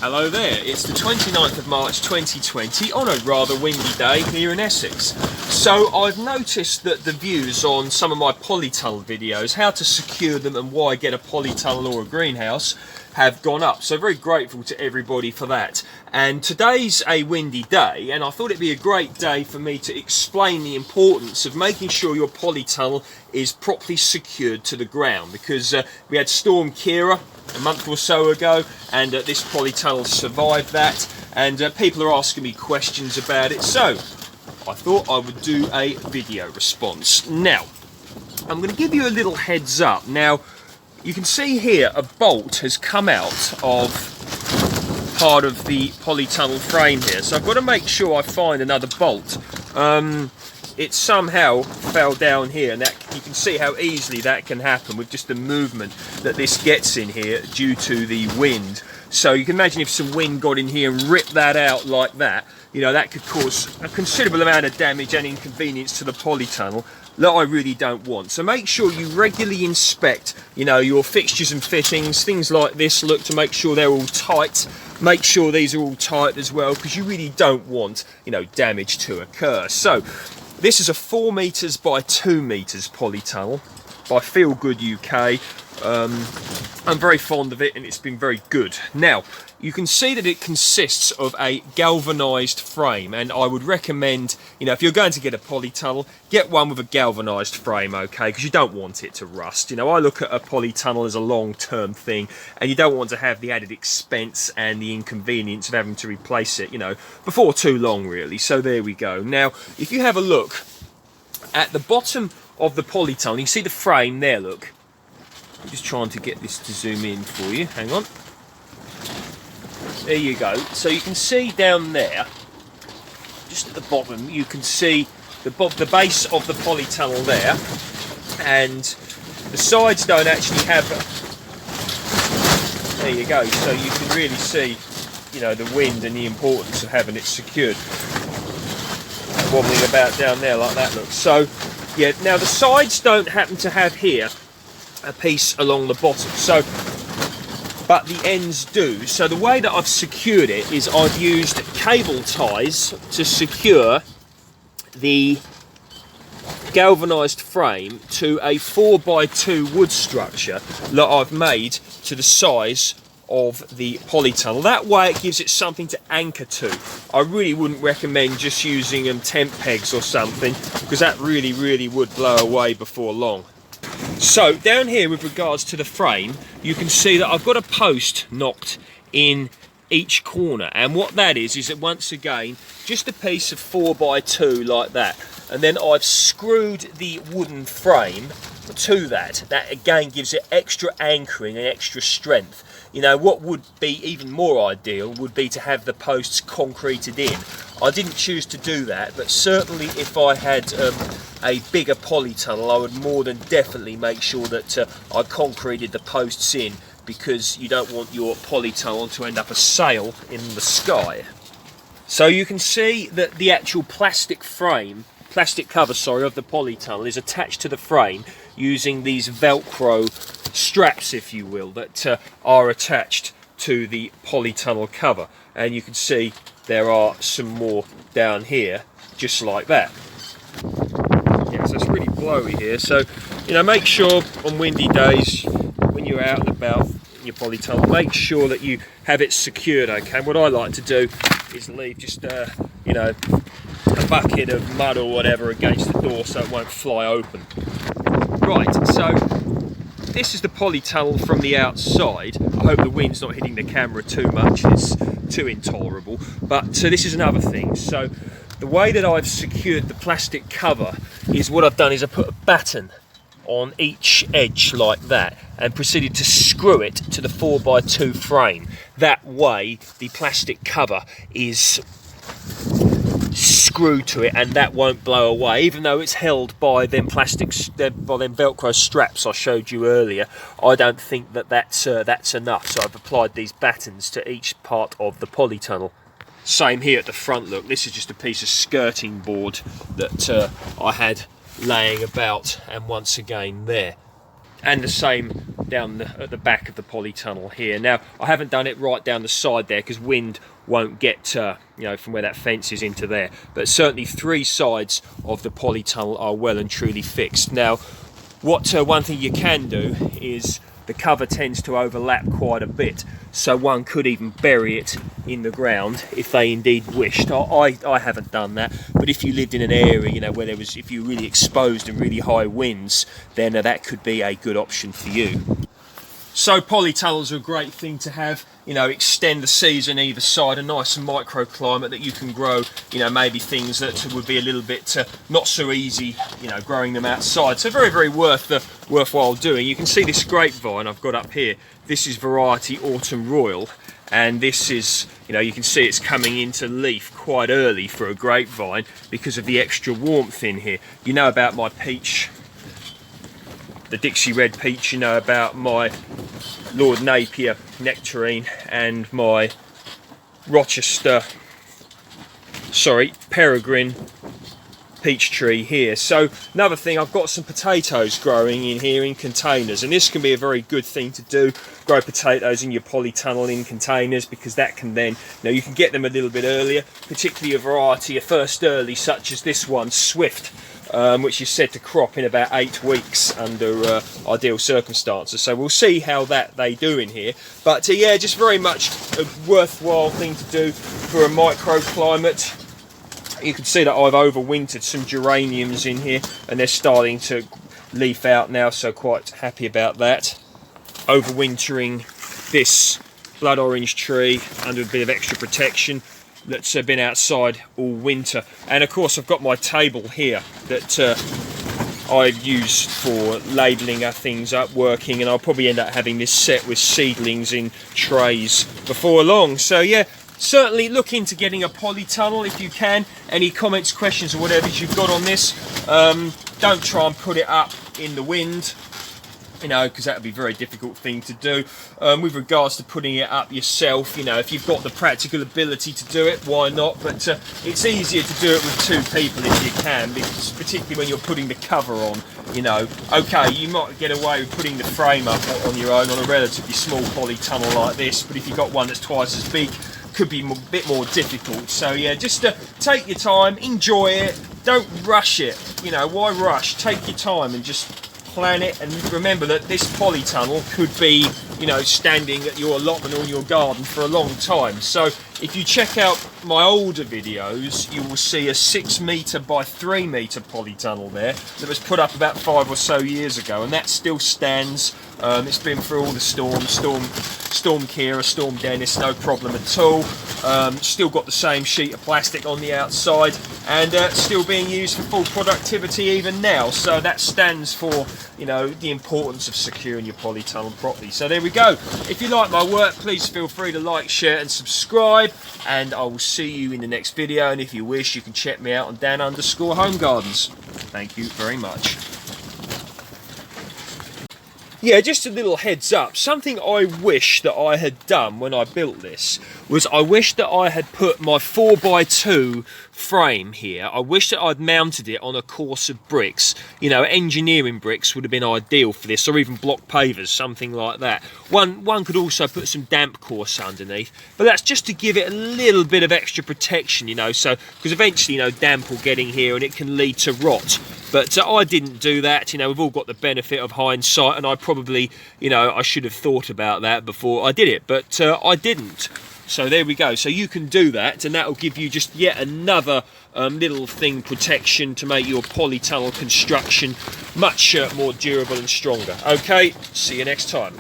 Hello there, it's the 29th of March 2020 on a rather windy day here in Essex. So I've noticed that the views on some of my polytunnel videos, how to secure them and why get a polytunnel or a greenhouse, have gone up. So very grateful to everybody for that. And today's a windy day, and I thought it'd be a great day for me to explain the importance of making sure your polytunnel is properly secured to the ground, because we had Storm Kira a month or so ago, and this polytunnel survived that, and people are asking me questions about it, so I thought I would do a video response. Now, I'm going to give you a little heads up. Now, you can see here a bolt has come out of part of the polytunnel frame here, so I've got to make sure I find another bolt. It somehow fell down here, and that, you can see how easily that can happen with just the movement that this gets in here due to the wind. So you can imagine if some wind got in here and ripped that out like that, you know, that could cause a considerable amount of damage and inconvenience to the polytunnel that I really don't want. So make sure you regularly inspect, you know, your fixtures and fittings, things like this. Look to make sure they're all tight. Make sure these are all tight as well, because you really don't want, you know, damage to occur. So this is a 4 meters by 2 meters polytunnel by Feel Good UK. I'm very fond of it, and it's been very good. Now, you can see that it consists of a galvanized frame, and I would recommend, you know, if you're going to get a polytunnel, get one with a galvanized frame, okay, because you don't want it to rust. You know, I look at a polytunnel as a long-term thing, and you don't want to have the added expense and the inconvenience of having to replace it, you know, before too long, really. So there we go. Now, if you have a look at the bottom of the polytunnel, you can see the frame there, look. I'm just trying to get this to zoom in for you. Hang on. There you go. So you can see down there, just at the bottom, you can see the base of the polytunnel there, and the sides don't actually have. There you go. So you can really see, you know, the wind and the importance of having it secured. Wobbling about down there like that looks. So yeah. Now the sides don't happen to have here a piece along the bottom, so, but the ends do. So the way that I've secured it is I've used cable ties to secure the galvanized frame to a 4x2 wood structure that I've made to the size of the polytunnel. That way it gives it something to anchor to. I really wouldn't recommend just using tent pegs or something, because that really would blow away before long. So down here with regards to the frame, you can see that I've got a post knocked in each corner, and what that is that once again just a piece of 4x2 like that, and then I've screwed the wooden frame to that. That again gives it extra anchoring and extra strength. You know, what would be even more ideal would be to have the posts concreted in. I didn't choose to do that, but certainly if I had a bigger polytunnel, I would more than definitely make sure that I concreted the posts in, because you don't want your polytunnel to end up a sail in the sky. So you can see that the actual plastic cover, of the polytunnel is attached to the frame using these Velcro straps, if you will, that are attached to the polytunnel cover. And you can see there are some more down here, just like that. Yeah, so it's really blowy here. So, you know, make sure on windy days when you're out and about in your polytunnel, make sure that you have it secured, okay? What I like to do is leave just, you know, a bucket of mud or whatever against the door so it won't fly open. Right, so this is the polytunnel from the outside. I hope the wind's not hitting the camera too much, it's too intolerable. But this is another thing. So the way that I've secured the plastic cover is, what I've done is I put a batten on each edge like that and proceeded to screw it to the 4x2 frame. That way the plastic cover is screwed to it and that won't blow away, even though it's held by them by them Velcro straps I showed you earlier. I don't think that that's enough, so I've applied these battens to each part of the polytunnel. Same here at the front. Look, this is just a piece of skirting board that I had laying about, and once again there. and the same down at the back of the polytunnel here. Now I haven't done it right down the side there because wind won't get you know, from where that fence is into there, but certainly 3 sides of the polytunnel are well and truly fixed. Now one thing you can do is the cover tends to overlap quite a bit, so one could even bury it in the ground if they indeed wished. I haven't done that, but if you lived in an area, you know, where if you were really exposed and really high winds, then that could be a good option for you. So polytunnels are a great thing to have, you know, extend the season either side, a nice microclimate that you can grow, you know, maybe things that would be a little bit not so easy, you know, growing them outside. So very, very worthwhile doing. You can see this grapevine I've got up here. This is variety Autumn Royal, and this is, you know, you can see it's coming into leaf quite early for a grapevine because of the extra warmth in here. You know about my peach, the Dixie Red Peach, you know about my Lord Napier Nectarine and my Peregrine peach tree here. So another thing, I've got some potatoes growing in here in containers, and this can be a very good thing to do, grow potatoes in your polytunnel in containers, because that can then, you know, you can get them a little bit earlier, particularly a variety of first early such as this one, Swift, which is said to crop in about 8 weeks under ideal circumstances. So we'll see how they do in here. But yeah, just very much a worthwhile thing to do for a microclimate. You can see that I've overwintered some geraniums in here, and they're starting to leaf out now, so quite happy about that. Overwintering this blood orange tree under a bit of extra protection that's been outside all winter. And of course I've got my table here that I've used for labelling things up, working, and I'll probably end up having this set with seedlings in trays before long. So yeah, certainly look into getting a polytunnel if you can. Any comments, questions or whatever you've got on this, don't try and put it up in the wind, you know, because that would be a very difficult thing to do. With regards to putting it up yourself, you know, if you've got the practical ability to do it, why not? But it's easier to do it with 2 people if you can, because particularly when you're putting the cover on, you know. Okay, you might get away with putting the frame up on your own on a relatively small polytunnel like this, but if you've got one that's twice as big, could be a bit more difficult. So yeah, just take your time, enjoy it, don't rush it. You know, why rush? Take your time and just plan it, and remember that this polytunnel could be, you know, standing at your allotment or in your garden for a long time. So if you check out my older videos, you will see a 6 metre by 3 metre polytunnel there that was put up about 5 or so years ago, and that still stands. It's been through all the storms, Storm Kira, Storm Dennis, no problem at all. Still got the same sheet of plastic on the outside, and still being used for full productivity even now. So that stands for, you know, the importance of securing your polytunnel properly. So there we go. If you like my work, please feel free to like, share and subscribe, and I will see you in the next video. And if you wish, you can check me out on Dan_Home Gardens. Thank you very much. Yeah, just a little heads up, something I wish that I had done when I built this was I wish that I had put my 4x2 frame here, I wish that I'd mounted it on a course of bricks. You know, engineering bricks would have been ideal for this, or even block pavers, something like that. One could also put some damp course underneath, but that's just to give it a little bit of extra protection, you know, so, because eventually, you know, damp will get in here and it can lead to rot. But I didn't do that. You know, we've all got the benefit of hindsight, and I probably, you know, I should have thought about that before I did it, but I didn't. So there we go. So you can do that, and that will give you just yet another little thing, protection, to make your polytunnel construction much more durable and stronger. Okay, see you next time.